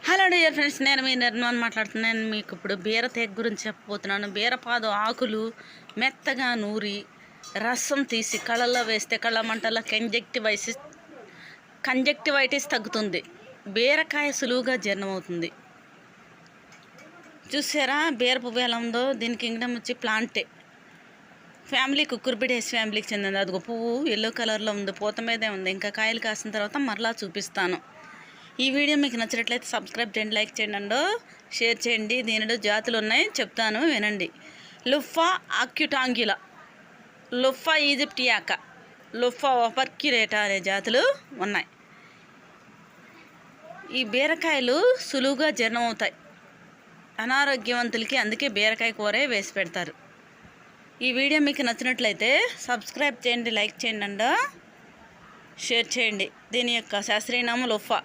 Hello dear friends, నేను మీ నిర్మల్ మాట్లాడుతున్నాను. మీకు ఇప్పుడు బీరతేగ గురించి చెప్పబోతున్నాను. బీరపాదు ఆకులు మెత్తగా నూరి రసం తీసి కళ్ళల్లో వేస్తే కళ్ళ మంటల్లో కంజక్టివైటిస్ తగ్గుతుంది. బీరకాయ సులువుగా జీర్ణమవుతుంది. చూసారా బీర పువ్వు ఎలా ఉందో? దీని కింగ్డమ్ వచ్చి ప్లాంటే ఫ్యామిలీ, కుకుర్బిటేస్ ఫ్యామిలీకి చెందింది. అదిగో పువ్వు ఎల్లో కలర్లో ఉంది, పూత మీదే ఉంది. ఇంకా కాయలు కాసిన తర్వాత మరలా చూపిస్తాను. ఈ వీడియో మీకు నచ్చినట్లయితే సబ్స్క్రైబ్ చేయండి, లైక్ చేయండి, షేర్ చేయండి. దీనిలో జాతులు ఉన్నాయి, చెప్తాను వినండి. లుఫా అక్యుటాంగ్యులా, లుఫా ఈజిప్టియాకా, లుఫా ఒపర్క్యులేటా అనే జాతులు ఉన్నాయి. ఈ బీరకాయలు సులువుగా జీర్ణమవుతాయి అనారోగ్యవంతులకి, అందుకే బీరకాయ కూరే వేసి పెడతారు. ఈ వీడియో మీకు నచ్చినట్లయితే సబ్స్క్రైబ్ చేయండి, లైక్ చేయండి, షేర్ చేయండి. దీని యొక్క శాస్త్రీయ నామం లుఫా.